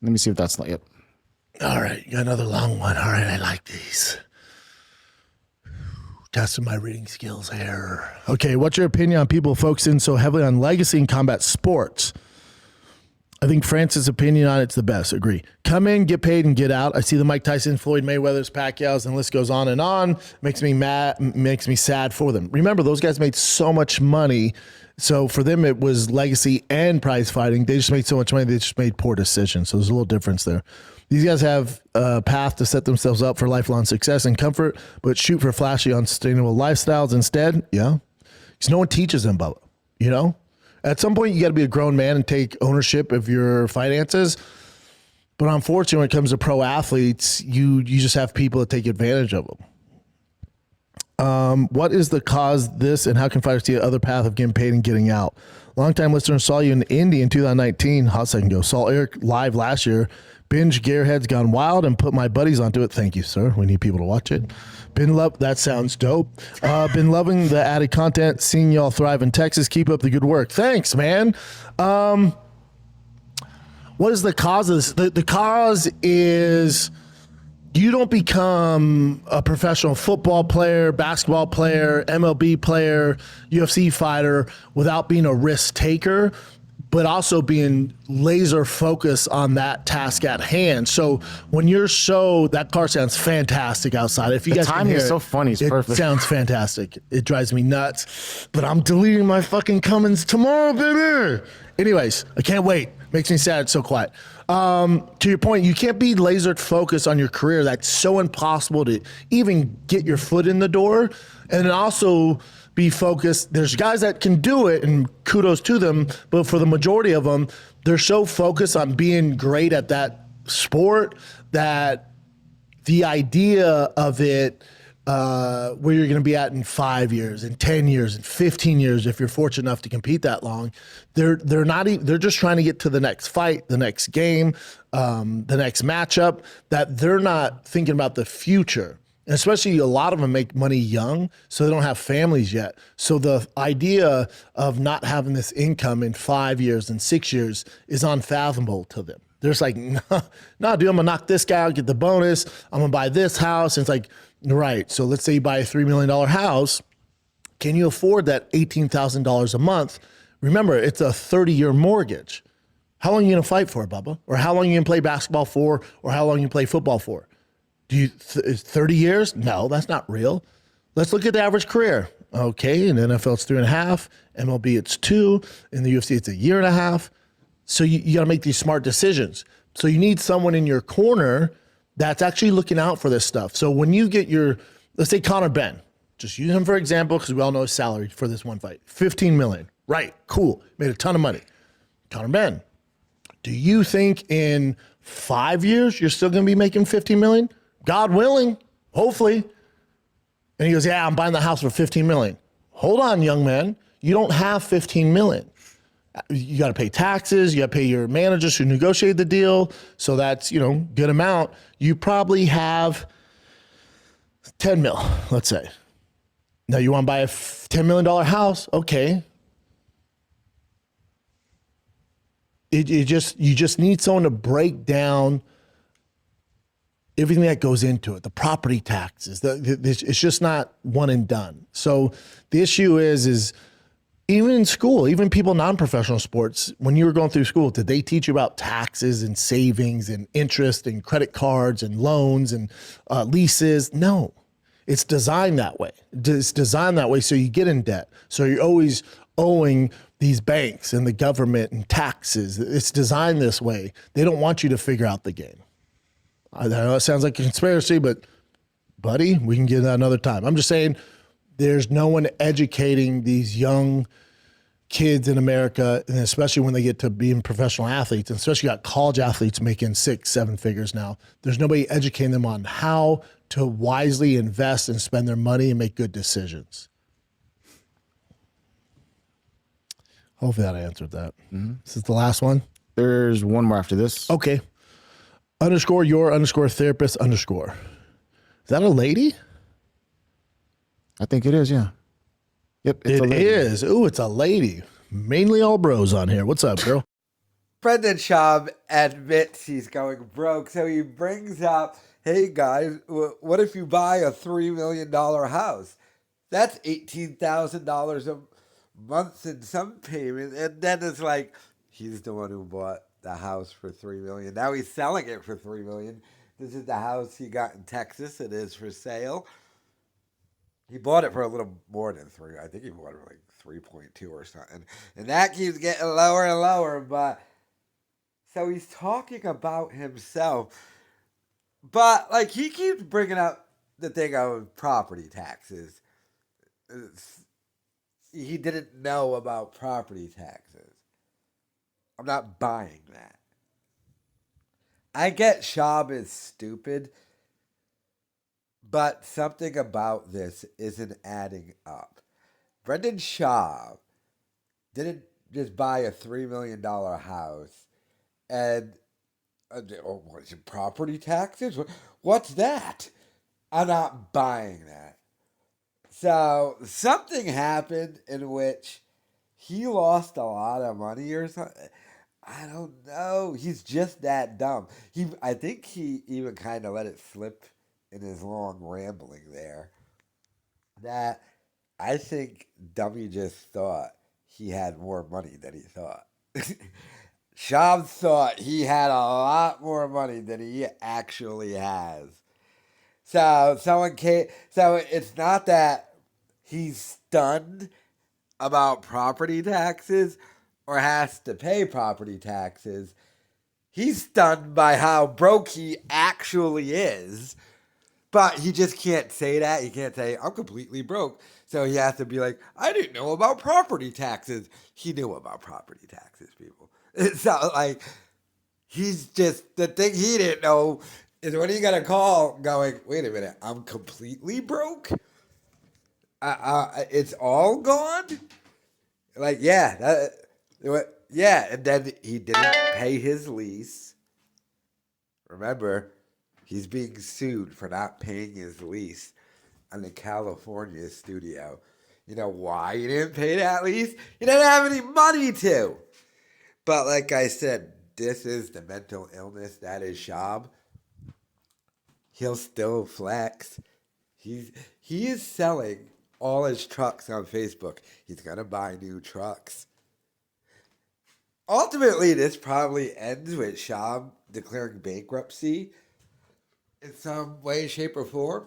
Let me see if that's like it. All right, you got another long one. All right, I like these. Testing my reading skills here. Okay, what's your opinion on people focusing so heavily on legacy in combat sports? I think Francis' opinion on it's the best. Agree. Come in, get paid, and get out. I see the Mike Tyson, Floyd Mayweather's, Pacquiao's, and the list goes on and on. Makes me mad. Makes me sad for them. Remember, those guys made so much money. So for them, it was legacy and prize fighting. They just made so much money. They just made poor decisions. So there's a little difference there. These guys have a path to set themselves up for lifelong success and comfort, but shoot for flashy, unsustainable lifestyles instead. Yeah, because no one teaches them about it. You know. At some point, you got to be a grown man and take ownership of your finances. But unfortunately, when it comes to pro athletes, you just have people that take advantage of them. What is the cause of this, and how can fighters see other path of getting paid and getting out? Longtime listener saw you in Indy in 2019. Hot second go. Saw Eric live last year. Binge Gearhead's Gone Wild and put my buddies onto it. Thank you, sir. We need people to watch it. That sounds dope. Been loving the added content, seeing y'all thrive in Texas. Keep up the good work. Thanks, man. What is the cause of this? The cause is you don't become a professional football player, basketball player, MLB player, UFC fighter without being a risk taker, but also being laser focused on that task at hand. So when you're that car sounds fantastic outside. If you guys can hear is so funny. It's perfect. It sounds fantastic. It drives me nuts, but I'm deleting my fucking Cummins tomorrow, baby. Anyways, I can't wait. Makes me sad. It's so quiet. To your point, you can't be laser focused on your career. That's so impossible to even get your foot in the door. And also be focused. There's guys that can do it, and kudos to them, but for the majority of them, they're so focused on being great at that sport that the idea of it, where you're going to be at in 5 years, in 10 years, in 15 years, if you're fortunate enough to compete that long, they're just trying to get to the next fight, the next game, the next matchup, that they're not thinking about the future. And especially a lot of them make money young, so they don't have families yet. So the idea of not having this income in 5 years and 6 years is unfathomable to them. They're just like, nah, dude, I'm going to knock this guy out, get the bonus. I'm going to buy this house. And it's like, right. So let's say you buy a $3 million house. Can you afford that $18,000 a month? Remember, it's a 30-year mortgage. How long are you going to fight for, Bubba? Or how long are you going to play basketball for? Or how long you play football for? Is 30 years? No, that's not real. Let's look at the average career. Okay, in the NFL it's 3.5, MLB it's 2, in the UFC it's 1.5 years. So you got to make these smart decisions. So you need someone in your corner that's actually looking out for this stuff. So when you get let's say Conor Benn, just use him for example because we all know his salary for this one fight, $15 million. Right, cool, made a ton of money. Conor Benn, do you think in 5 years you're still going to be making $15 million? God willing, hopefully. And he goes, yeah, I'm buying the house for $15 million. Hold on, young man. You don't have $15 million. You got to pay taxes. You got to pay your managers who negotiated the deal. So that's, good amount. You probably have 10 mil, let's say. Now you want to buy a $10 million house. Okay. You just need someone to break down everything that goes into it, the property taxes, it's just not one and done. So the issue is even in school, even people non-professional sports, when you were going through school, did they teach you about taxes and savings and interest and credit cards and loans and leases? No, it's designed that way. It's designed that way so you get in debt. So you're always owing these banks and the government and taxes. It's designed this way. They don't want you to figure out the game. I know it sounds like a conspiracy, but buddy, we can get that another time. I'm just saying there's no one educating these young kids in America, and especially when they get to being professional athletes, and especially got college athletes making 6-7 figures now. There's nobody educating them on how to wisely invest and spend their money and make good decisions. Hopefully that answered that. Mm-hmm. This is the last one. There's one more after this. Okay. _your_therapist_. Is that a lady? I think it is, yeah. Yep, it is. Ooh, it's a lady. Mainly all bros on here. What's up, girl? Brendan Schaub admits he's going broke, so he brings up, hey guys, what if you buy a $3 million house? That's $18,000 a month in some payment. And then it's like, he's the one who bought the house for $3 million. Now he's selling it for $3 million. This is the house he got in Texas. It is for sale. He bought it for a little more than three. I think he bought it for like 3.2 or something. And that keeps getting lower and lower. But so he's talking about himself. But like he keeps bringing up the thing of property taxes. He didn't know about property taxes. I'm not buying that. I get Schaub is stupid, but something about this isn't adding up. Brendan Schaub didn't just buy a $3 million house and what's it, property taxes? What's that? I'm not buying that. So something happened in which he lost a lot of money or something. I don't know. He's just that dumb. I think he even kind of let it slip in his long rambling there. That I think Dummy just thought he had more money than he thought. Schaub thought he had a lot more money than he actually has. So someone came. So it's not that he's stunned about property taxes or has to pay property taxes. He's stunned by how broke he actually is. But he just can't say that. He can't say, I'm completely broke. So he has to be like, I didn't know about property taxes. He knew about property taxes, people. So, like, he's just, the thing he didn't know is when he got a call going, wait a minute, I'm completely broke? It's all gone? Like, yeah. Yeah, and then he didn't pay his lease. Remember, he's being sued for not paying his lease on the California studio. You know why he didn't pay that lease? He didn't have any money to. But like I said, this is the mental illness that is Schaub. He'll still flex. He is selling all his trucks on Facebook. He's gonna buy new trucks. Ultimately, this probably ends with Schaub declaring bankruptcy in some way, shape, or form.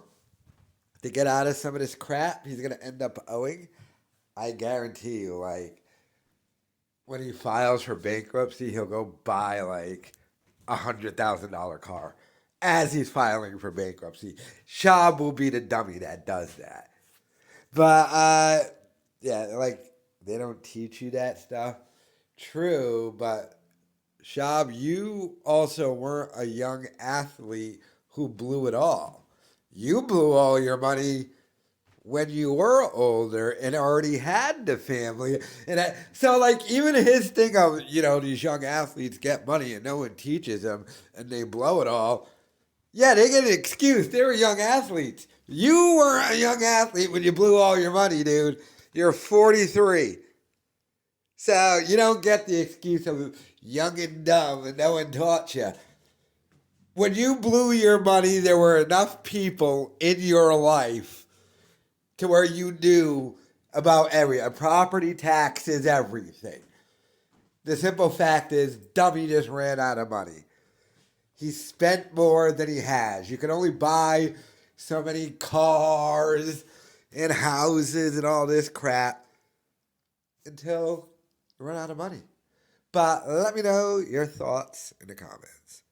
To get out of some of this crap he's going to end up owing. I guarantee you, like, when he files for bankruptcy, he'll go buy, like, $100,000 car as he's filing for bankruptcy. Schaub will be the dummy that does that. But, yeah, like, they don't teach you that stuff. True, but Schaub, you also weren't a young athlete who blew it all. You blew all your money when you were older and already had the family. So, like, even his thing of, these young athletes get money and no one teaches them and they blow it all. Yeah, they get an excuse. They were young athletes. You weren't a young athlete when you blew all your money, dude. You're 43. So you don't get the excuse of young and dumb and no one taught you. When you blew your money, there were enough people in your life to where you knew about property taxes, everything. The simple fact is, Dummy just ran out of money. He spent more than he has. You can only buy so many cars and houses and all this crap until you run out of money. But let me know your thoughts in the comments.